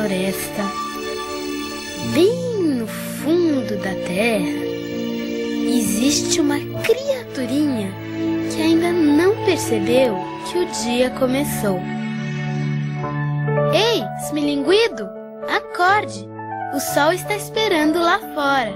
floresta, bem no fundo da terra, existe uma criaturinha que ainda não percebeu que o dia começou. Ei, esmilinguido, acorde! O sol está esperando lá fora.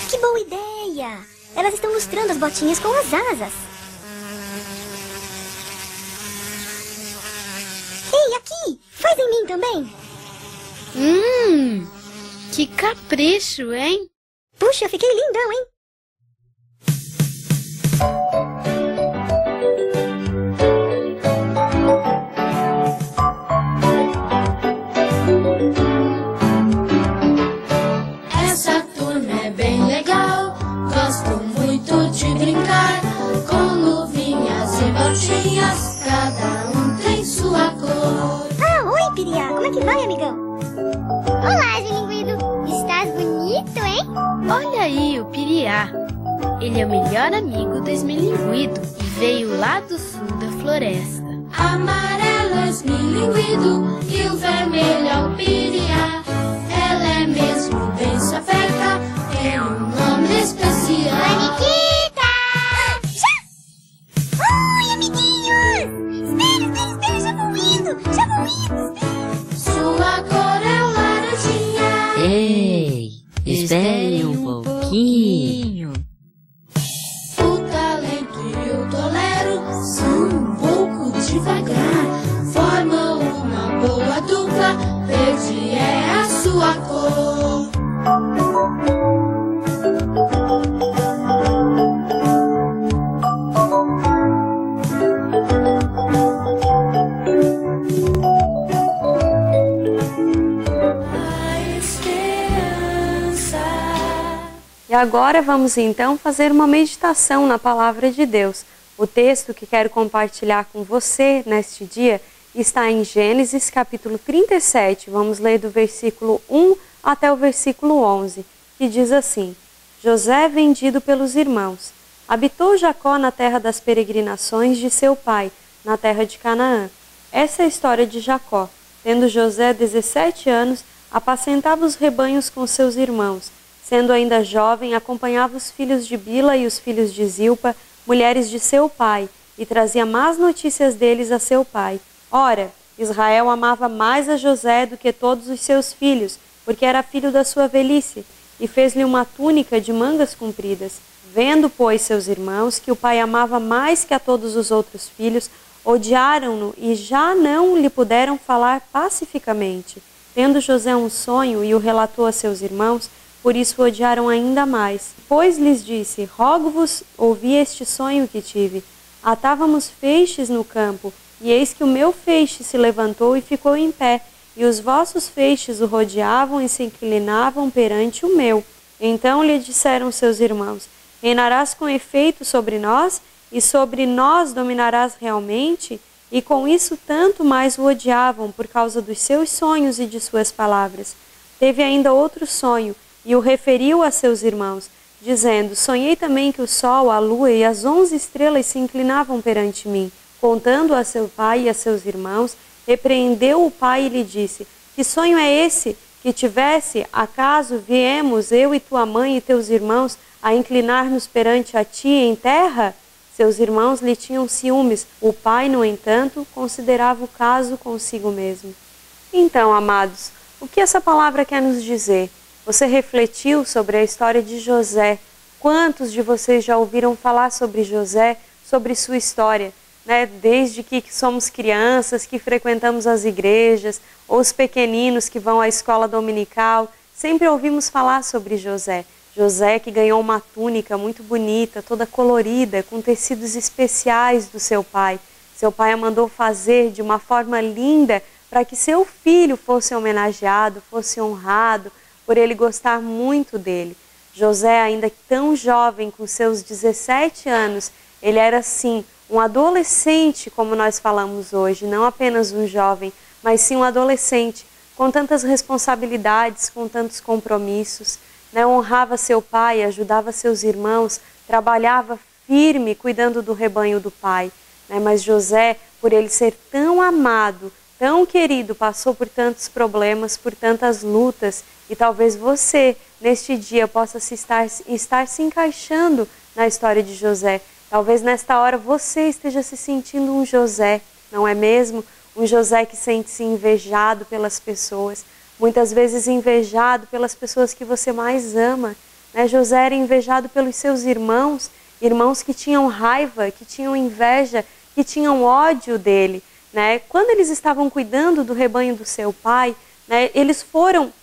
Que boa ideia! Elas estão lustrando as botinhas com as asas. Ei, aqui! Faz em mim também! Que capricho, hein? Puxa, fiquei lindão, hein? Essa turma é bem legal, gosto muito de brincar, com luvinhas e botinhas, cada um tem sua cor. Ah, oi, Piriá! Como é que vai, amigão? Olá, esmilinguido! Estás bonito, hein? Olha aí o Piriá. Ele é o melhor amigo do esmilinguido e veio lá do sul da floresta. Amarelo é esmilinguido e o vermelho é o piriá. Ela é mesmo bem sapeca, tem um nome especial. Aniquita! Já! Oi, amiguinhos! Espera, já vou indo! Espera! Sua cor é laranjinha. Ei, espere um pouquinho. O talento e o tolero são um pouco devagar, formam uma boa dupla, verde é a sua cor. E agora vamos então fazer uma meditação na Palavra de Deus. O texto que quero compartilhar com você neste dia está em Gênesis capítulo 37. Vamos ler do versículo 1 até o versículo 11, que diz assim: José vendido pelos irmãos. Habitou Jacó na terra das peregrinações de seu pai, na terra de Canaã. Essa é a história de Jacó. Tendo José 17 anos, apacentava os rebanhos com seus irmãos. Sendo ainda jovem, acompanhava os filhos de Bila e os filhos de Zilpa, mulheres de seu pai, e trazia más notícias deles a seu pai. Ora, Israel amava mais a José do que todos os seus filhos, porque era filho da sua velhice, e fez-lhe uma túnica de mangas compridas. Vendo, pois, seus irmãos, que o pai amava mais que a todos os outros filhos, odiaram-no e já não lhe puderam falar pacificamente. Tendo José um sonho e o relatou a seus irmãos, por isso o odiaram ainda mais. Pois lhes disse: rogo-vos, ouvi este sonho que tive. Atávamos feixes no campo, e eis que o meu feixe se levantou e ficou em pé, e os vossos feixes o rodeavam e se inclinavam perante o meu. Então lhe disseram seus irmãos: reinarás com efeito sobre nós, e sobre nós dominarás realmente? E com isso tanto mais o odiavam, por causa dos seus sonhos e de suas palavras. Teve ainda outro sonho, e o referiu a seus irmãos, dizendo: sonhei também que o sol, a lua e as 11 estrelas se inclinavam perante mim. Contando a seu pai e a seus irmãos, repreendeu o pai e lhe disse: que sonho é esse que tivesse? Acaso viemos eu e tua mãe e teus irmãos a inclinar-nos perante a ti em terra? Seus irmãos lhe tinham ciúmes. O pai, no entanto, considerava o caso consigo mesmo. Então, amados, o que essa palavra quer nos dizer? Você refletiu sobre a história de José? Quantos de vocês já ouviram falar sobre José, sobre sua história? Desde que somos crianças, que frequentamos as igrejas, ou os pequeninos que vão à escola dominical, sempre ouvimos falar sobre José. José, que ganhou uma túnica muito bonita, toda colorida, com tecidos especiais do seu pai. Seu pai a mandou fazer de uma forma linda para que seu filho fosse homenageado, fosse honrado, por ele gostar muito dele. José, ainda tão jovem, com seus 17 anos, ele era sim um adolescente, como nós falamos hoje, não apenas um jovem, mas sim um adolescente, com tantas responsabilidades, com tantos compromissos, né? Honrava seu pai, ajudava seus irmãos, trabalhava firme, cuidando do rebanho do pai, né? Mas José, por ele ser tão amado, tão querido, passou por tantos problemas, por tantas lutas, e talvez você, neste dia, possa estar se encaixando na história de José. Talvez nesta hora você esteja se sentindo um José, não é mesmo? Um José que sente-se invejado pelas pessoas, muitas vezes invejado pelas pessoas que você mais ama, né? José era invejado pelos seus irmãos, irmãos que tinham raiva, que tinham inveja, que tinham ódio dele, né? Quando eles estavam cuidando do rebanho do seu pai, né, eles foram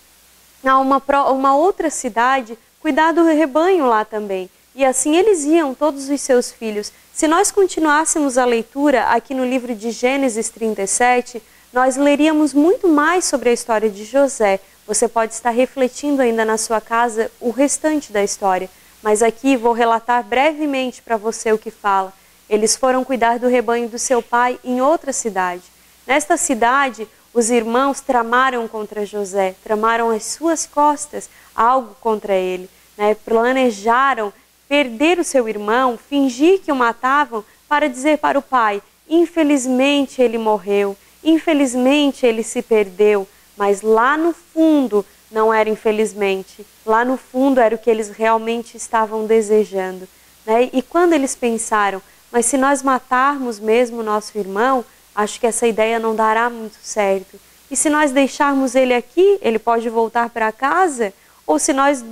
a uma outra cidade cuidar do rebanho lá também. E assim eles iam, todos os seus filhos. Se nós continuássemos a leitura aqui no livro de Gênesis 37, nós leríamos muito mais sobre a história de José. Você pode estar refletindo ainda na sua casa o restante da história. Mas aqui vou relatar brevemente para você o que fala. Eles foram cuidar do rebanho do seu pai em outra cidade. Nesta cidade, os irmãos tramaram contra José, tramaram às suas costas algo contra ele, né? Planejaram perder o seu irmão, fingir que o matavam para dizer para o pai: infelizmente ele morreu, infelizmente ele se perdeu. Mas lá no fundo não era infelizmente, lá no fundo era o que eles realmente estavam desejando, né? E quando eles pensaram: mas se nós matarmos mesmo o nosso irmão, acho que essa ideia não dará muito certo. E se nós deixarmos ele aqui, ele pode voltar para casa? Ou se nós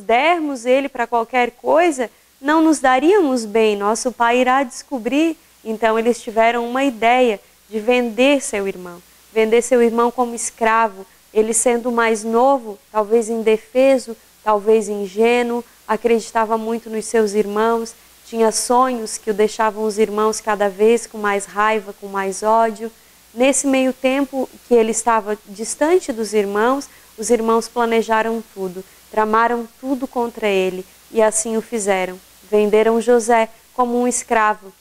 dermos ele para qualquer coisa, não nos daríamos bem, nosso pai irá descobrir. Então eles tiveram uma ideia de vender seu irmão como escravo. Ele sendo mais novo, talvez indefeso, talvez ingênuo, acreditava muito nos seus irmãos, tinha sonhos que o deixavam os irmãos cada vez com mais raiva, com mais ódio. Nesse meio tempo que ele estava distante dos irmãos, os irmãos planejaram tudo, tramaram tudo contra ele e assim o fizeram. Venderam José como um escravo.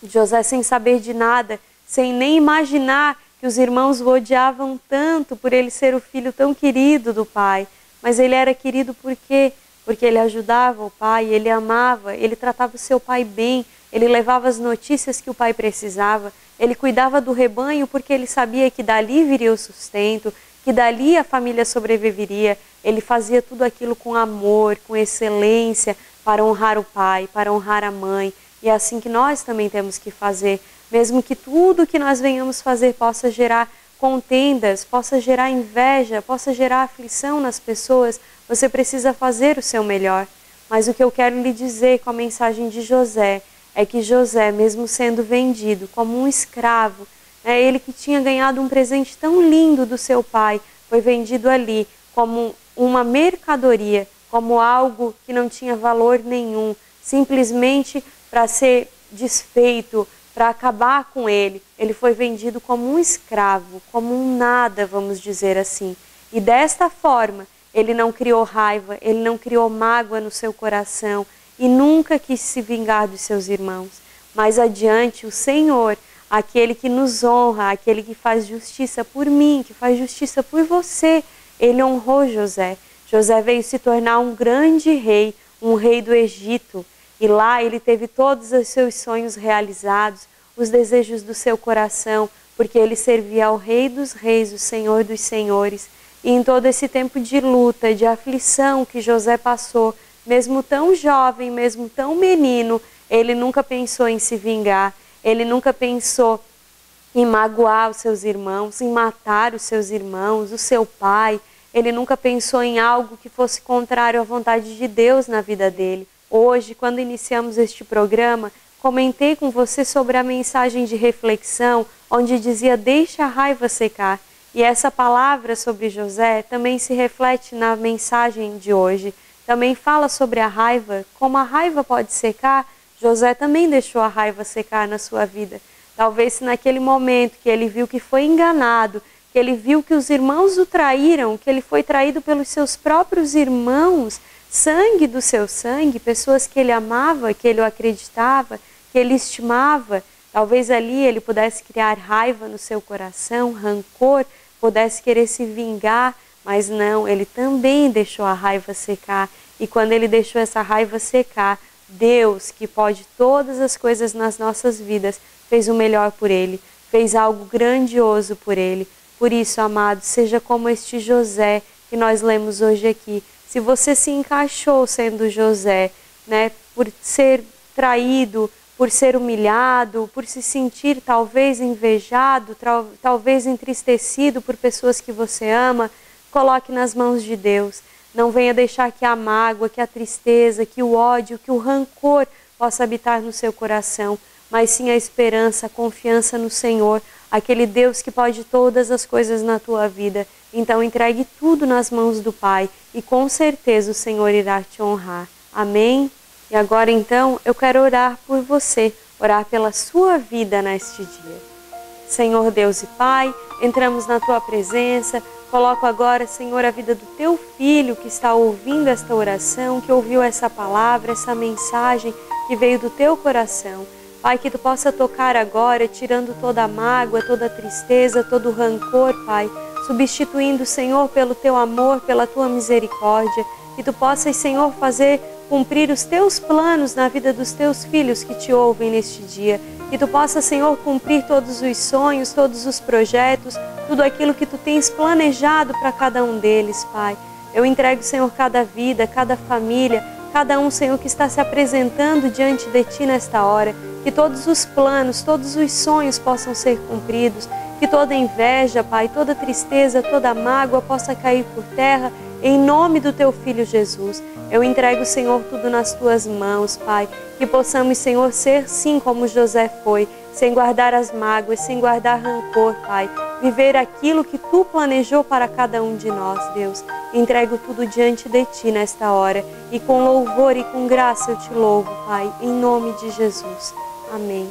José, sem saber de nada, sem nem imaginar que os irmãos o odiavam tanto por ele ser o filho tão querido do pai. Mas ele era querido por quê? Porque ele ajudava o pai, ele amava, ele tratava o seu pai bem, ele levava as notícias que o pai precisava, ele cuidava do rebanho porque ele sabia que dali viria o sustento, que dali a família sobreviveria. Ele fazia tudo aquilo com amor, com excelência, para honrar o pai, para honrar a mãe. E é assim que nós também temos que fazer, mesmo que tudo que nós venhamos fazer possa gerar contendas, possa gerar inveja, possa gerar aflição nas pessoas, você precisa fazer o seu melhor. Mas o que eu quero lhe dizer com a mensagem de José é que José, mesmo sendo vendido como um escravo, ele que tinha ganhado um presente tão lindo do seu pai, foi vendido ali como uma mercadoria, como algo que não tinha valor nenhum, simplesmente para ser desfeito, para acabar com ele. Ele foi vendido como um escravo, como um nada, vamos dizer assim. E desta forma, ele não criou raiva, ele não criou mágoa no seu coração e nunca quis se vingar dos seus irmãos. Mais adiante, o Senhor, aquele que nos honra, aquele que faz justiça por mim, que faz justiça por você, ele honrou José. José veio se tornar um grande rei, um rei do Egito. E lá ele teve todos os seus sonhos realizados, os desejos do seu coração, porque ele servia ao Rei dos Reis, o Senhor dos Senhores. E em todo esse tempo de luta, de aflição que José passou, mesmo tão jovem, mesmo tão menino, ele nunca pensou em se vingar, ele nunca pensou em magoar os seus irmãos, em matar os seus irmãos, o seu pai. Ele nunca pensou em algo que fosse contrário à vontade de Deus na vida dele. Hoje, quando iniciamos este programa, comentei com você sobre a mensagem de reflexão, onde dizia: deixa a raiva secar. E essa palavra sobre José também se reflete na mensagem de hoje. também fala sobre a raiva, como a raiva pode secar. José também deixou a raiva secar na sua vida. Talvez se naquele momento que ele viu que foi enganado, que ele viu que os irmãos o traíram, que ele foi traído pelos seus próprios irmãos, sangue do seu sangue, pessoas que ele amava, que ele acreditava, que ele estimava, talvez ali ele pudesse criar raiva no seu coração, rancor, pudesse querer se vingar, mas não, ele também deixou a raiva secar. E quando ele deixou essa raiva secar, Deus, que pode todas as coisas nas nossas vidas, fez o melhor por ele, fez algo grandioso por ele. Por isso, amado, seja como este José que nós lemos hoje aqui. Se você se encaixou sendo José, né, por ser traído, por ser humilhado, por se sentir talvez invejado, talvez entristecido por pessoas que você ama, coloque nas mãos de Deus. Não venha deixar que a mágoa, que a tristeza, que o ódio, que o rancor possa habitar no seu coração, mas sim a esperança, a confiança no Senhor, aquele Deus que pode todas as coisas na tua vida. Então entregue tudo nas mãos do Pai e com certeza o Senhor irá te honrar. Amém? E agora então eu quero orar por você, orar pela sua vida neste dia. Senhor Deus e Pai, entramos na tua presença. Coloco agora, Senhor, a vida do teu filho que está ouvindo esta oração, que ouviu essa palavra, essa mensagem que veio do teu coração. Pai, que tu possa tocar agora, tirando toda a mágoa, toda a tristeza, todo o rancor, Pai, substituindo, Senhor, pelo teu amor, pela tua misericórdia. Que tu possas, Senhor, fazer cumprir os teus planos na vida dos teus filhos que te ouvem neste dia. Que tu possa, Senhor, cumprir todos os sonhos, todos os projetos, tudo aquilo que tu tens planejado para cada um deles, Pai. Eu entrego, Senhor, cada vida, cada família, cada um, Senhor, que está se apresentando diante de Ti nesta hora. Que todos os planos, todos os sonhos possam ser cumpridos. Que toda inveja, Pai, toda tristeza, toda mágoa possa cair por terra, em nome do Teu Filho Jesus. Eu entrego, Senhor, tudo nas Tuas mãos, Pai. Que possamos, Senhor, ser sim como José foi, sem guardar as mágoas, sem guardar rancor, Pai. Viver aquilo que Tu planejou para cada um de nós, Deus. Entrego tudo diante de Ti nesta hora. E com louvor e com graça eu Te louvo, Pai, em nome de Jesus. Amém.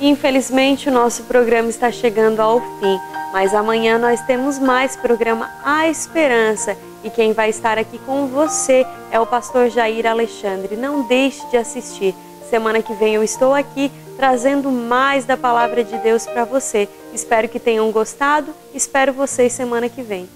Infelizmente o nosso programa está chegando ao fim, mas amanhã nós temos mais programa A Esperança e quem vai estar aqui com você é o pastor Jair Alexandre. Não deixe de assistir. Semana que vem eu estou aqui trazendo mais da palavra de Deus para você. Espero que tenham gostado. Espero vocês semana que vem.